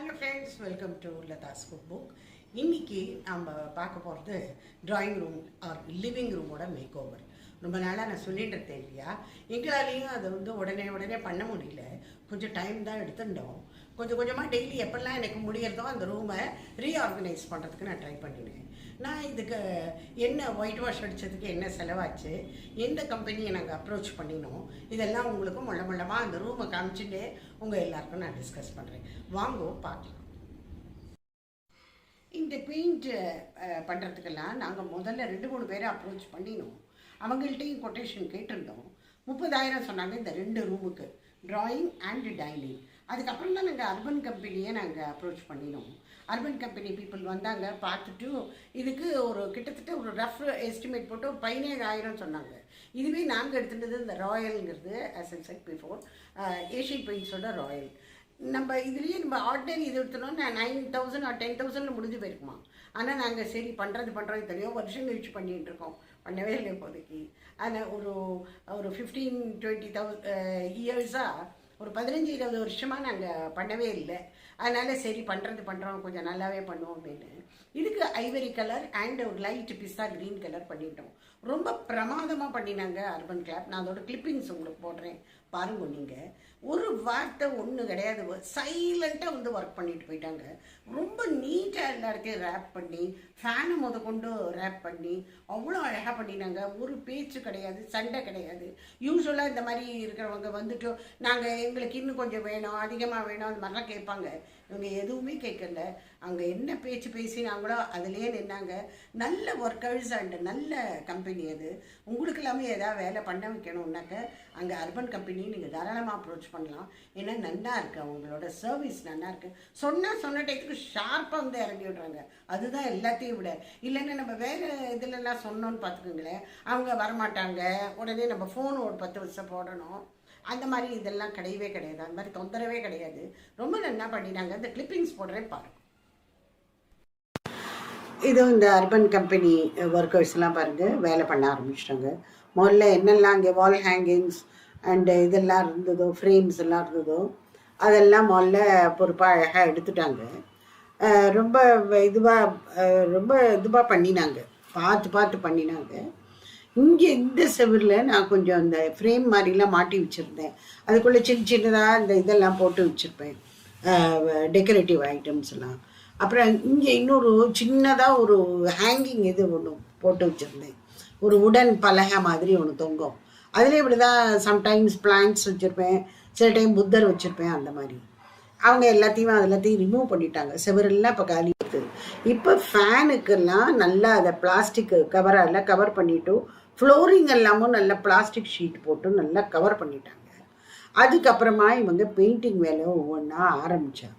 Hello friends, welcome to Latha's cook book. இன்றைக்கி நம்ம பார்க்க போகிறது ட்ராயிங் ரூம் ஆர் லிவிங் ரூமோட மேக் ஓவர். ரொம்ப நாளாக நான் சொல்லிட்டு இருந்தேன் இல்லையா, எங்களாலேயும் அதை உடனே பண்ண முடியல. கொஞ்சம் டைம் தான் எடுத்துட்டோம். கொஞ்சம் கொஞ்சமாக டெய்லி எப்பெல்லாம் எனக்கு முடியறதோ அந்த ரூமை ரீஆர்கனைஸ் பண்ணுறதுக்கு நான் ட்ரை பண்ணினேன். நான் இதுக்கு என்ன ஒயிட் வாஷ் அடித்ததுக்கு என்ன செலவாச்சு, எந்த கம்பெனியை நாங்கள் அப்ரோச் பண்ணினோம், இதெல்லாம் உங்களுக்கு மொள்ளமாக அந்த ரூமை காமிச்சுட்டே உங்கள் எல்லாருக்கும் நான் டிஸ்கஸ் பண்ணுறேன். வாங்கோ பார்க்கலாம். இந்த பெயிண்ட் பண்ணுறதுக்கெல்லாம் நாங்கள் முதல்ல 2-3 பேரை அப்ரோச் பண்ணினோம். அவங்கள்ட்டையும் கொட்டேஷன் கேட்டிருந்தோம். 30,000 சொன்னாங்க இந்த 2 ரூமுக்கு, ட்ராயிங் அண்ட் டைனிங். அதுக்கப்புறம் தான் நாங்கள் அர்பன் கம்பெனியை நாங்கள் அப்ரோச் பண்ணினோம். அர்பன் கம்பெனி பீப்புள் வந்தாங்க, பார்த்துட்டு இதுக்கு கிட்டத்தட்ட ஒரு ரஃப் எஸ்டிமேட் போட்டு 17,000 சொன்னாங்க. இதுவே நாங்கள் எடுத்துட்டது இந்த ராயலுங்கிறது, as I said before, Asian பெயிண்ட்ஸோட ராயல். நம்ம இதுலேயே நம்ம ஆர்டினரி இது எடுத்தோம்னா 9,000 or 10,000 முடிஞ்சு போயிருக்குமா. ஆனால் நாங்கள் சரி பண்ணுறது தெரியும், வருஷம் கழிச்சு பண்ணிகிட்டு இருக்கோம், பண்ணவே இல்லை இப்போதைக்கு. ஆனால் ஒரு 15-20 இயர்ஸாக ஒரு 15-20 வருஷமாக நாங்கள் பண்ணவே இல்லை. அதனால் சரி பண்ணுறோம், கொஞ்சம் நல்லாவே பண்ணுவோம் அப்படின்னு இதுக்கு ஐவரி கலர் அண்ட் ஒரு லைட் பிஸ்தா க்ரீன் கலர் பண்ணிட்டோம். ரொம்ப பிரமாதமாக பண்ணினாங்க அர்பன் கிளாப். நான் அதோட கிளிப்பிங்ஸ் உங்களுக்கு போடுறேன் பாருங்க. நீங்கள் ஒரு வார்த்தை ஒன்று கிடையாது, சைலண்ட்டாக ஒர்க் பண்ணிட்டு போயிட்டாங்க. ரொம்ப நீட்டாக எல்லா இடத்தையும் ரேப் பண்ணி, ஃபேனை கொண்டு ரேப் பண்ணி அவ்வளோ அழகாக பண்ணினாங்க. ஒரு பேச்சு கிடையாது, சண்டை கிடையாது. யூஸ்வலாக இந்த மாதிரி இருக்கிறவங்க வந்துட்டு நாங்கள் எங்களுக்கு இன்னும் கொஞ்சம் வேணும், அதிகமாக வேணும், அந்த மாதிரிலாம் கேட்பாங்க. இவங்க எதுவுமே கேட்கல. அங்கே என்ன பேச்சு பேசினாங்களோ அதுலேயே நின்னாங்க. நல்ல ஒர்க்கர்ஸ் அண்ட் நல்ல கம்பெனி அது. உங்களுக்கு எல்லாமே ஏதாவது வேலை பண்ண வைக்கணும்னாக்க அங்கே அர்பன் கம்பெனி நீங்கள் தாராளமாக அப்ரோச் பண்ணலாம். ஏன்னா நல்லா இருக்குது, அவங்களோட சர்வீஸ் நல்லா இருக்குது. சொன்ன டயத்துக்கு ஷார்ப்பாக இறங்கி விடுறாங்க. அதுதான் எல்லாத்தையும் விட. இல்லைன்னா நம்ம வேறு இதிலெல்லாம் சொன்னோன்னு பார்த்துக்கோங்களேன், அவங்க வரமாட்டாங்க. உடனே நம்ம ஃபோன் ஒரு 10 வருஷம் போடணும். அந்த மாதிரி இதெல்லாம் கிடையவே கிடையாது. அந்த மாதிரி தொந்தரவே கிடையாது. ரொம்ப நல்லா பண்ணினாங்க. இந்த கிளிப்பிங்ஸ் போடுறேன் பாருங்க. இதுவும் இந்த அர்பன் கம்பெனி ஒர்க்கர்ஸ்லாம் பாருங்கள் வேலை பண்ண ஆரம்பிச்சிட்டாங்க. முதல்ல என்னெல்லாம் இங்கே வால் ஹேங்கிங்ஸ் அண்டு இதெல்லாம் இருந்ததோ, ஃப்ரேம்ஸ் எல்லாம் இருந்ததோ, அதெல்லாம் முதல்ல பொறுப்பாக அழகாக எடுத்துட்டாங்க. ரொம்ப இதுவாக பண்ணினாங்க, பார்த்து பண்ணினாங்க. இங்கே இந்த செவரில் நான் கொஞ்சம் இந்த ஃப்ரேம் மாதிரிலாம் மாட்டி வச்சுருந்தேன். அதுக்குள்ளே சின்னதாக இந்த இதெல்லாம் போட்டு வச்சுருப்பேன், டெக்கரேட்டிவ் ஐட்டம்ஸ் எல்லாம். அப்புறம் இங்கே இன்னொரு சின்னதாக ஒரு ஹேங்கிங் இது ஒன்று போட்டு வச்சுருந்தேன். ஒரு உடன் பலகை மாதிரி ஒன்று தொங்கும். அதில் இப்படி தான் சம்டைம்ஸ் பிளான்ட்ஸ் வச்சுருப்பேன், சில டைம் புத்தர் வச்சுருப்பேன். அந்த மாதிரி அவங்க எல்லாத்தையும் ரிமூவ் பண்ணிட்டாங்க. செவரெல்லாம் இப்போ காலி இருக்குது. இப்போ ஃபேனுக்கெல்லாம் நல்லா அதை பிளாஸ்டிக் கவரால் கவர் பண்ணிவிட்டு, ஃப்ளோரிங் எல்லாமும் நல்லா பிளாஸ்டிக் ஷீட் போட்டு நல்லா கவர் பண்ணிட்டாங்க. அதுக்கப்புறமா இவங்க பெயிண்டிங் வேலை ஒவ்வொன்றா ஆரம்பித்தாங்க.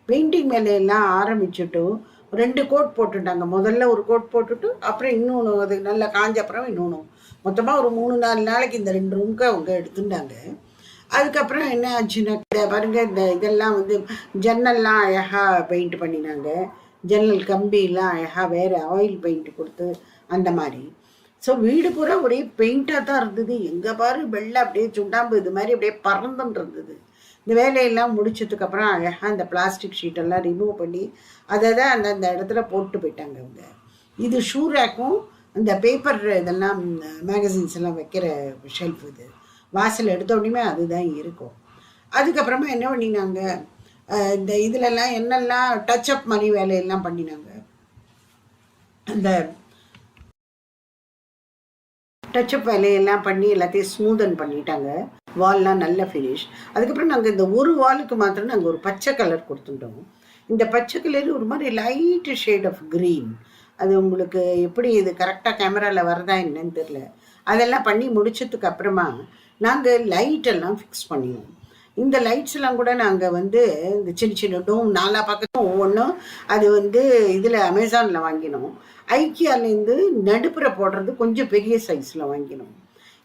பெயிண்டிங் வேலையெல்லாம் ஆரம்பிச்சுட்டு 2 கோட் போட்டுட்டாங்க. முதல்ல ஒரு கோட் போட்டுட்டு அப்புறம் இன்னொன்று, அது நல்லா காஞ்ச அப்புறம் இன்னொன்று, மொத்தமாக ஒரு 3-4 நாளைக்கு இந்த 2 ரூமுக்கு அவங்க எடுத்துட்டாங்க. அதுக்கப்புறம் என்ன ஆச்சுன்னா பாருங்க, இந்த இதெல்லாம் ஜன்னல்லாம் அழகாக பெயிண்ட் பண்ணினாங்க. ஜன்னல் கம்பியெல்லாம் அழகாக வேறு ஆயில் பெயிண்ட் கொடுத்து அந்த மாதிரி. ஸோ வீடு பூரா ஒரே பெயிண்டாக தான் இருந்தது. எங்கே பாரு வெள்ளை அப்படியே சுண்டாம்பு இது மாதிரி அப்படியே பறந்துன்னு இருந்தது. இந்த வேலையெல்லாம் முடிச்சதுக்கப்புறம் அழகாக அந்த பிளாஸ்டிக் ஷீட்டெல்லாம் ரிமூவ் பண்ணி அதை தான் அந்த இடத்துல போட்டு போயிட்டாங்க அவங்க. இது ஷூ ரேக்கும் அந்த பேப்பர் இதெல்லாம் மேகசின்ஸ் எல்லாம் வைக்கிற ஷெல்ஃப். இது வாசல் எடுத்த உடனே அதுதான் இருக்கும். அதுக்கப்புறமா என்ன பண்ணினாங்க, இந்த இதிலெல்லாம் என்னெல்லாம் டச்சப் மாதிரி வேலையெல்லாம் பண்ணினாங்க. அந்த டச்சப் வேலையெல்லாம் பண்ணி எல்லாத்தையும் ஸ்மூதன் பண்ணிட்டாங்க. வால்லாம் நல்ல ஃபினிஷ். அதுக்கப்புறம் நாங்கள் இந்த ஒரு வாலுக்கு மாத்திரம் நாங்கள் ஒரு பச்சை கலர் கொடுத்துட்டோம். இந்த பச்சை கலர் ஒரு மாதிரி லைட்டு ஷேட் ஆஃப் க்ரீன். அது உங்களுக்கு எப்படி இது கரெக்டாக கேமராவில் வரதா என்னன்னு தெரில. அதெல்லாம் பண்ணி முடிச்சதுக்கு அப்புறமா நாங்கள் லைட்டெல்லாம் ஃபிக்ஸ் பண்ணிடுவோம். இந்த லைட்ஸ் எல்லாம் கூட நாங்கள் இந்த சின்ன டோம் 4 பக்கத்தும் ஒவ்வொன்றும் அது இதில் அமேசானில் வாங்கினோம். ஐக்கியாலேருந்து நடுப்புற போடுறது கொஞ்சம் பெரிய சைஸில் வாங்கினோம்.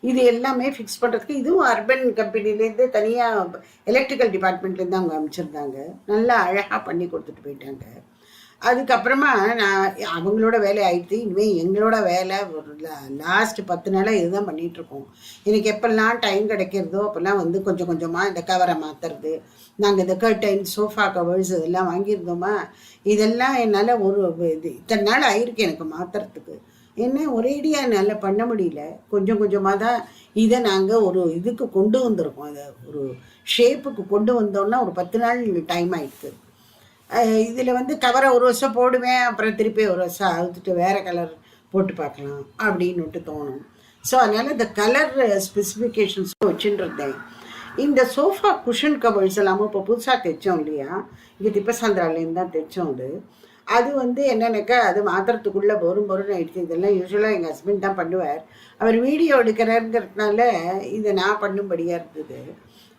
இது எல்லாமே ஃபிக்ஸ் பண்ணுறதுக்கு இதுவும் அர்பன் கம்பெனிலேருந்து தனியாக எலக்ட்ரிக்கல் டிபார்ட்மெண்ட்லேருந்து அவங்க அமைச்சிருந்தாங்க. நல்லா அழகாக பண்ணி கொடுத்துட்டு போயிட்டாங்க. அதுக்கப்புறமா நான் அவங்களோட வேலை ஆயிடுத்து. இனிமேல் எங்களோட வேலை ஒரு லாஸ்ட் 10 நாளாக இதுதான் பண்ணிகிட்ருக்கோம். எனக்கு எப்பெல்லாம் டைம் கிடைக்கிறதோ அப்போல்லாம் வந்து கொஞ்சம் கொஞ்சமாக இந்த கவரை மாற்றுறது. நாங்கள் இந்த கர்டைன் சோஃபா கவர்ஸ் இதெல்லாம் வாங்கியிருந்தோமா, இதெல்லாம் என்னால் ஒரு இது இத்தனை நாள் ஆயிருக்கு எனக்கு மாற்றுறதுக்கு. என்ன ஒரேடியாக என்னால் பண்ண முடியல. கொஞ்சம் கொஞ்சமாக தான் இதை நாங்கள் ஒரு இதுக்கு கொண்டு வந்திருக்கோம். அதை ஒரு ஷேப்புக்கு கொண்டு வந்தோன்னா ஒரு 10 நாள் டைம் ஆயிடுது. இதில் வந்து கவரை ஒரு வருஷம் போடுவேன், அப்புறம் திருப்பி ஒரு வருஷம் அழுத்துட்டு வேறு கலர் போட்டு பார்க்கலாம் அப்படின்னுட்டு தோணும். ஸோ அதனால் இந்த கலர் ஸ்பெசிஃபிகேஷன்ஸ் வச்சுருந்தேன். இந்த சோஃபா குஷன் கவர்ஸ் எல்லாமும் இப்போ புதுசாக தைச்சோம் இல்லையா, இங்கே திப்பசாந்திராலேருந்து தான் தைச்சோம். அது வந்து என்னென்னக்கா அது மாத்திரத்துக்குள்ளே பொறுன்னு ஆயிடுச்சு. இதெல்லாம் யூஸ்வலாக எங்கள் ஹஸ்பண்ட் தான் பண்ணுவார். அவர் வீடியோ எடுக்கிறாருங்கிறதுனால இதை நான் பண்ணும்படியாக இருந்தது.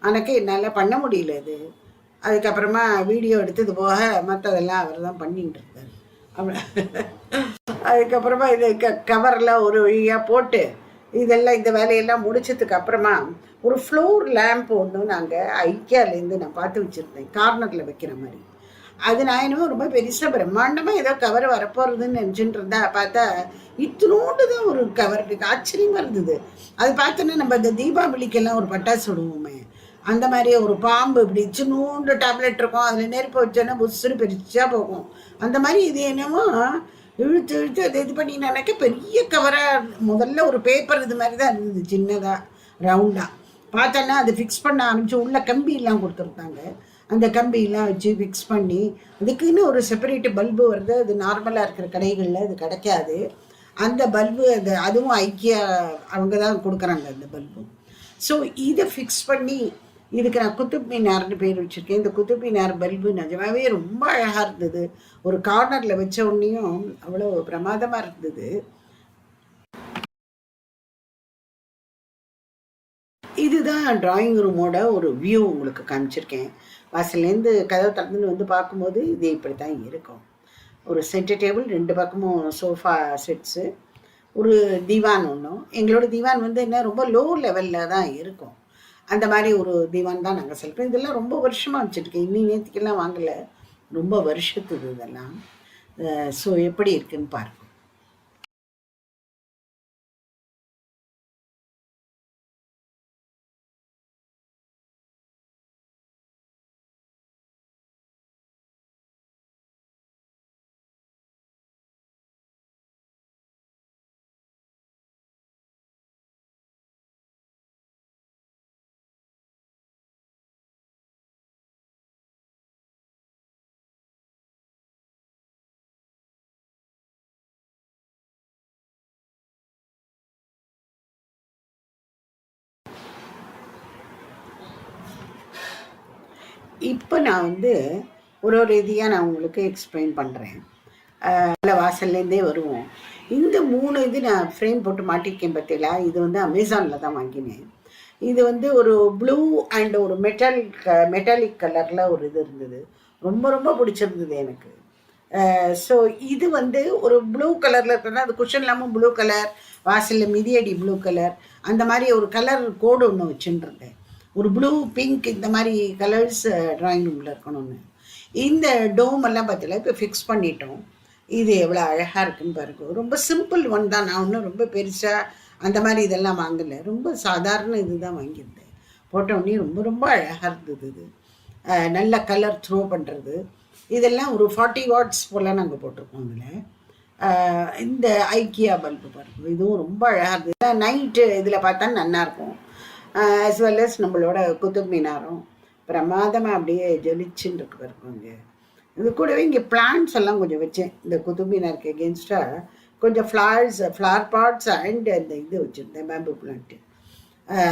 எனக்கு என்னால் பண்ண முடியல இது. அதுக்கப்புறமா வீடியோ எடுத்தது போக மற்றதெல்லாம் அவர் தான் பண்ணிட்டு இருக்கார். அதுக்கப்புறமா இது கவரெல்லாம் ஒரு வழியாக போட்டு இதெல்லாம் இந்த வேலையெல்லாம் முடிச்சதுக்கு அப்புறமா ஒரு ஃப்ளோர் லேம்ப் ஒன்று நாங்கள் ஐக்கியாலேருந்து நான் பார்த்து வச்சுருந்தேன், கார்னரில் வைக்கிற மாதிரி. அது நான் என்னமோ ரொம்ப பெருசாக பிரம்மாண்டமாக ஏதோ கவர் வரப்போகிறதுன்னு நினச்சிட்டு இருந்தா பார்த்தா இத்தினோண்டு தான் ஒரு கவர் இருக்குது. ஆச்சரியமாக இருந்தது. அது பார்த்தோன்னா நம்ம இந்த தீபாவளிக்கெல்லாம் ஒரு பட்டாசு விடுவோமே, அந்த மாதிரி ஒரு பாம்பு இப்படி சின்னூண்டு டேப்லெட் இருக்கும், அதில் நெருப்பு வச்சோன்னா புதுசுன்னு பெருசாக போகும். அந்த மாதிரி இது என்னமோ இழுத்து இழுத்து அதை இது பண்ணி நினைக்க பெரிய கவராக முதல்ல ஒரு பேப்பர் இது மாதிரி தான் இருந்தது, சின்னதாக ரவுண்டாக. பார்த்தோன்னா அது ஃபிக்ஸ் பண்ண ஆரம்பிச்சு உள்ள கம்பியெல்லாம் கொடுத்துருந்தாங்க. அந்த கம்பியெல்லாம் வச்சு ஃபிக்ஸ் பண்ணி அதுக்குன்னு ஒரு செப்பரேட்டு பல்பு வருது. அது நார்மலாக இருக்கிற கடைகளில் அது கிடைக்காது. அந்த பல்பு அதுவும் ஐக்கியா அவங்க தான் கொடுக்குறாங்க அந்த பல்பு. ஸோ இதை ஃபிக்ஸ் பண்ணி இதுக்கு நான் குத்துப் மீனார்னு பேர் வச்சுருக்கேன். இந்த குத்துப் மீனார் பல்பு நிஜமாவே ரொம்ப அழகாக இருந்தது. ஒரு கார்னரில் வச்ச உடனேயும் அவ்வளோ பிரமாதமாக இருந்தது. இதுதான் ட்ராயிங் ரூமோட ஒரு வியூ உங்களுக்கு காமிச்சிருக்கேன். வாசல்லேருந்து கதவை திறந்துன்னு வந்து பார்க்கும்போது இது இப்படி தான் இருக்கும். ஒரு சென்டர் டேபிள், 2 பக்கமும் சோஃபா செட்ஸு, ஒரு திவான் ஒன்றும். எங்களோட திவான் வந்து என்ன ரொம்ப லோ லெவலில் தான் இருக்கும். அந்த மாதிரி ஒரு திவான் தான் நாங்கள் செலக்ட். இதெல்லாம் ரொம்ப வருஷமாக வச்சுருக்கேன், இன்னும் நேற்றுக்கெல்லாம் வாங்கலை, ரொம்ப வருஷத்துக்கு இதெல்லாம். ஸோ எப்படி இருக்குன்னு பாருங்கள். இப்போ நான் வந்து ஒரு ரீதியாக நான் உங்களுக்கு எக்ஸ்பிளைன் பண்ணுறேன். வாசல்லேருந்தே வருவோம். இந்த 3 இது நான் ஃப்ரேம் போட்டு மாட்டிருக்கேன் பார்த்தீங்களா, இது வந்து அமேசானில் தான் வாங்கினேன். இது வந்து ஒரு ப்ளூ அண்ட் ஒரு மெட்டாலிக் கலரில் ஒரு இது இருந்தது, ரொம்ப ரொம்ப பிடிச்சிருந்தது எனக்கு. ஸோ இது வந்து ஒரு ப்ளூ கலரில் இருக்கிறதா, அது குஷன் இல்லாமல் ப்ளூ கலர், வாசலில் மிதியடி ப்ளூ கலர், அந்த மாதிரி ஒரு கலர் கோடு ஒன்று வச்சுருந்தேன். ஒரு ப்ளூ பிங்க் இந்த மாதிரி கலர்ஸ் ட்ராயிங் ரூமில் இருக்கணும்னு. இந்த டோம் எல்லாம் பார்த்தீங்களா இப்போ ஃபிக்ஸ் பண்ணிட்டோம். இது எவ்வளோ அழகாக இருக்குன்னு பாருங்க. ரொம்ப சிம்பிள் ஒன் தான். நான் ஒன்றும் ரொம்ப பெருசாக அந்த மாதிரி இதெல்லாம் வாங்கலை, ரொம்ப சாதாரண இது தான் வாங்கியிருந்தேன். போட்டோடனே ரொம்ப ரொம்ப அழகாக இருந்தது. இது நல்ல கலர் த்ரோ பண்ணுறது. இதெல்லாம் ஒரு 40 வாட்ஸ் போல் நாங்கள் போட்டிருக்கோம். இதில் இந்த ஐக்கியா பல்பு பாருங்க, இதுவும் ரொம்ப அழகாக இருந்தது. நைட்டு இதில் பார்த்தா நல்லாயிருக்கும். ஆஸ் வெல் அஸ் நம்மளோட குத்துப் மீனாரும் பிரமாதமாக அப்படியே ஜொலிச்சுன்னு இருக்கு பாருங்க. இது கூடவே இங்கே பிளான்ட்ஸ் எல்லாம் கொஞ்சம் வச்சேன். இந்த குத்துப் மீனாருக்கு எகென்ஸ்டாக கொஞ்சம் ஃப்ளவர் பாட்ஸ் அண்ட் அந்த இது வச்சுருந்தேன், பேம்பு பிளான்ட்டு.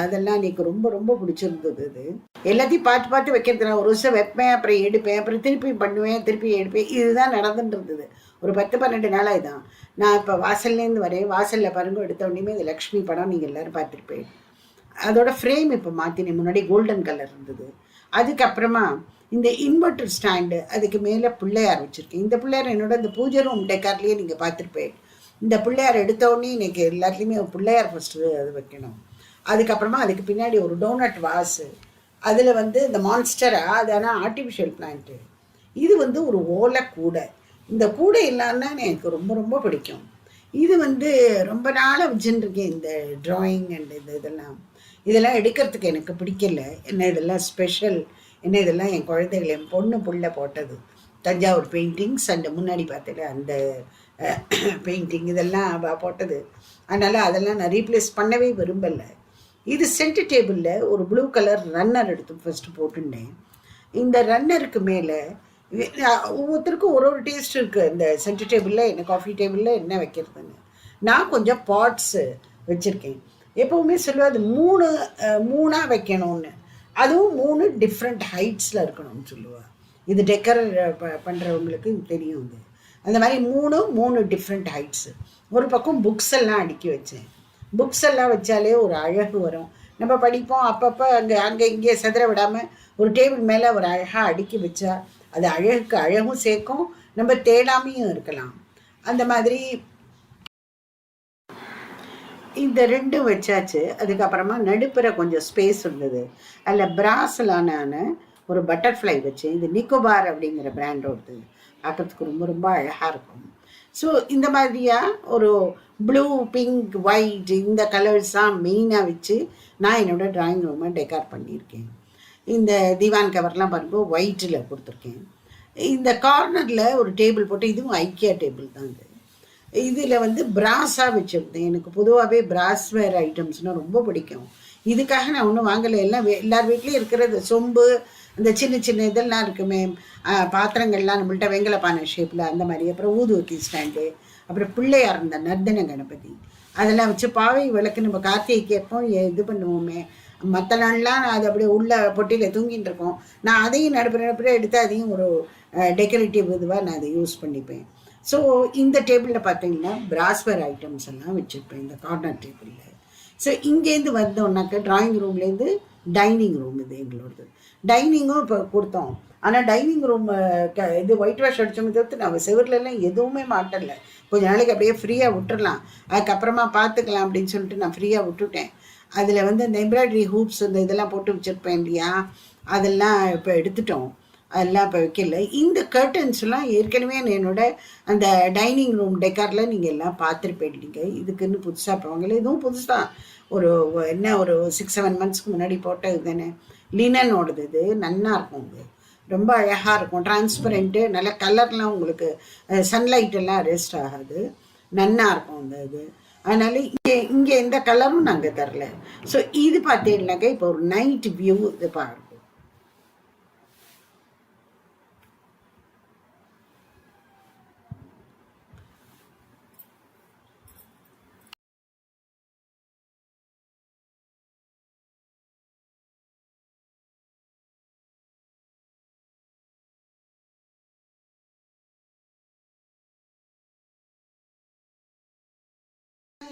அதெல்லாம் எனக்கு ரொம்ப ரொம்ப பிடிச்சிருந்தது. இது எல்லாத்தையும் பார்த்து பார்த்து வைக்கிறது. நான் ஒரு வருஷம் வைப்பேன், அப்புறம் எடுப்பேன், அப்புறம் திருப்பி பண்ணுவேன், திருப்பி எடுப்பேன். இதுதான் நடந்துட்டு இருந்தது ஒரு 10-12 நாளாக. தான் நான் இப்போ வாசல்லேருந்து வரேன். வாசலில் பாருங்க, எடுத்த உடனே இது லக்ஷ்மி படம் நீங்கள் எல்லோரும் பார்த்துருப்பேன். அதோட ஃப்ரேம் இப்போ மாற்றினேன். முன்னாடி கோல்டன் கலர் இருந்தது. அதுக்கப்புறமா இந்த இன்வெர்டர் ஸ்டாண்டு, அதுக்கு மேலே பிள்ளையார் வச்சுருக்கேன். இந்த பிள்ளையார் என்னோட இந்த பூஜை ரூம் டெக்கார்லேயே நீங்கள் பார்த்துருப்பேன். இந்த பிள்ளையார் எடுத்தோடனே இன்றைக்கி எல்லாத்துலேயுமே பிள்ளையார் ஃபஸ்ட்டு அது வைக்கணும். அதுக்கப்புறமா அதுக்கு பின்னாடி ஒரு டோனட் வாஸு, அதில் வந்து இந்த மான்ஸ்டரா, அது ஆனால் ஆர்டிஃபிஷியல் பிளான்ட்டு. இது வந்து ஒரு ஓலை கூடை. இந்த கூடை இல்லைன்னா எனக்கு ரொம்ப ரொம்ப பிடிக்கும். இது வந்து ரொம்ப நாளாக வச்சுட்டுருக்கேன் இந்த ட்ராயிங் அண்ட் இதெல்லாம் எடுக்கிறதுக்கு எனக்கு பிடிக்கல. என்ன இதெல்லாம் ஸ்பெஷல், என்ன இதெல்லாம் என் குழந்தைகள் என் பொண்ணு புள்ள போட்டது. தஞ்சாவூர் பெயிண்டிங்ஸ் அண்ட் முன்னாடி பார்த்தல அந்த பெயிண்டிங் இதெல்லாம் அவள் போட்டது. அதனால் அதெல்லாம் நான் ரீப்ளேஸ் பண்ணவே விரும்பலை. இது சென்டர் டேபிளில் ஒரு ப்ளூ கலர் ரன்னர் எடுத்து ஃபஸ்ட்டு போட்டுட்டேன். இந்த ரன்னருக்கு மேலே ஒவ்வொருத்தருக்கும் ஒரு ஒரு டேஸ்ட் இருக்குது. இந்த சென்டர் டேபிளில் என்ன காஃபி டேபிளில் என்ன வைக்கிறதுன்னு நான் கொஞ்சம் பாட்ஸு வச்சுருக்கேன். எப்போவுமே சொல்லுவேன் அது மூணாக வைக்கணும்னு, அதுவும் 3 டிஃப்ரெண்ட் ஹைட்ஸில் இருக்கணும்னு சொல்லுவாள். இது டெக்கர் பண்ணுறவங்களுக்கு தெரியும். இது அந்த மாதிரி 3 டிஃப்ரெண்ட் ஹைட்ஸு. ஒரு பக்கம் புக்ஸ் எல்லாம் அடுக்கி வச்சேன். புக்ஸ் எல்லாம் வச்சாலே ஒரு அழகு வரும். நம்ம படிப்போம், அப்பப்போ அங்கே இங்கே செதற விடாமல் ஒரு டேபிள் மேலே ஒரு அழகாக அடுக்கி வச்சா அது அழகுக்கு அழகும் சேர்க்கும், நம்ம தேடாமையும் இருக்கலாம். அந்த மாதிரி இந்த 2 வச்சாச்சு. அதுக்கப்புறமா நடுப்புற கொஞ்சம் ஸ்பேஸ் இருந்தது. அதில் பிராஸ்லான ஒரு பட்டர்ஃப்ளை வச்சு, இது நிக்கோபார் அப்படிங்கிற பிராண்டோடது, பார்க்கறதுக்கு ரொம்ப ரொம்ப அழகாக இருக்கும். ஸோ இந்த மாதிரியாக ஒரு ப்ளூ, பிங்க், ஒயிட் இந்த கலர்ஸாக மெயினாக வச்சு நான் என்னோடய ட்ராயிங் ரூமை டெக்கார் பண்ணியிருக்கேன். இந்த திவான் கவர்லாம் பாருங்கள் ஒயிட்டில் கொடுத்துருக்கேன். இந்த கார்னரில் ஒரு டேபிள் போட்டு, இதுவும் ஐக்கியா டேபிள் தான். இதில் வந்து பிராஸாக வச்சுருந்தேன். எனக்கு பொதுவாகவே பிராஸ்வேர் ஐட்டம்ஸ்னால் ரொம்ப பிடிக்கும். இதுக்காக நான் ஒன்றும் வாங்கலை. எல்லாம் எல்லார் வீட்லேயும் இருக்கிறது. சொம்பு, இந்த சின்ன சின்ன இதெல்லாம் இருக்குமே பாத்திரங்கள்லாம் நம்மள்கிட்ட வெங்கலப்பானை ஷேப்பில் அந்த மாதிரி, அப்புறம் ஊதுவத்தி ஸ்டாண்டு, அப்புறம் பிள்ளையார் இந்த நர்தன கணபதி அதெல்லாம் வச்சு பாவை விளக்கு நம்ம கார்த்திகைக்கு எப்போ இது பண்ணுவோமே, மற்ற நாள்லாம் நான் அது அப்படியே உள்ள பொட்டியில் தூங்கிட்டு இருக்கோம். நான் அதையும் நடுப்புற எடுத்து அதையும் ஒரு டெக்கரேட்டிவ் இதுவாக நான் அதை யூஸ் பண்ணிப்பேன். ஸோ இந்த டேபிளில் பார்த்தீங்கன்னா பிராஸ்வேர் ஐட்டம்ஸ் எல்லாம் வச்சுருப்பேன் இந்த கார்னர் டேபிளில். ஸோ இங்கேருந்து வந்தோம்னாக்க ட்ராயிங் ரூம்லேருந்து டைனிங் ரூம் இது எங்களோடது. டைனிங்கும் இப்போ கொடுத்தோம். ஆனால் டைனிங் ரூம் இது ஒயிட் வாஷ் அடித்தோமே தவிர்த்து நம்ம செவர்லெல்லாம் எதுவுமே மாட்டல. கொஞ்ச நாளைக்கு அப்படியே ஃப்ரீயாக விட்டுறலாம், அதுக்கப்புறமா பார்த்துக்கலாம் அப்படின்னு சொல்லிட்டு நான் ஃப்ரீயாக விட்டுட்டேன். அதில் வந்து இந்த எம்ப்ராய்டரி ஹூப்ஸ் இந்த இதெல்லாம் போட்டு வச்சுருப்பேன் இல்லையா, அதெல்லாம் இப்போ எடுத்துட்டோம். அதெல்லாம் இப்போ வைக்கல. இந்த கர்டன்ஸ்லாம் ஏற்கனவே என்னோட அந்த டைனிங் ரூம் டெக்காரில் நீங்கள் எல்லாம் பார்த்துருப்பேங்க. இதுக்குன்னு புதுசாக போவாங்கல்ல, இதுவும் புதுசாக ஒரு 6-7 மந்த்ஸ்க்கு முன்னாடி போட்டது தானே. லினனோடது இது நல்லா இருக்கும். இது ரொம்ப அழகாக இருக்கும், டிரான்ஸ்பரண்ட்டு, நல்ல கலர்லாம் உங்களுக்கு சன்லைட் எல்லாம் ரெஸ்ட் ஆகாது, நல்லா இருக்கும் அந்த இது. அதனால இங்கே எந்த கலரும் நாங்கள் தரல. ஸோ இது பார்த்தீங்கன்னாக்கா இப்போ ஒரு நைட் வியூ இது பாருங்க.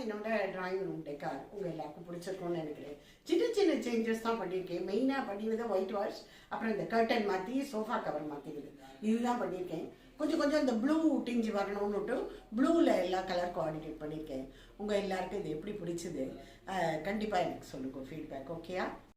என்னோட ட்ராயிங் ரூம் டெக்கார் உங்கள் எல்லாருக்கும் பிடிச்சிருக்கோன்னு நினைக்கிறேன். சின்ன சின்ன சேஞ்சஸ் தான் பண்ணியிருக்கேன். மெயினாக பண்ணினது ஒயிட் வாஷ், அப்புறம் இந்த கர்டன் மாற்றி சோஃபா கவர் மாற்றிடுது, இதுதான் பண்ணியிருக்கேன். கொஞ்சம் கொஞ்சம் இந்த ப்ளூ டிஞ்சு வரணும்னுட்டு ப்ளூவில் எல்லா கலர் கோஆர்டினேட் பண்ணியிருக்கேன். உங்கள் எல்லாருக்கும் இது எப்படி பிடிச்சது கண்டிப்பாக எனக்கு சொல்லுங்கள் ஃபீட்பேக். ஓகேயா?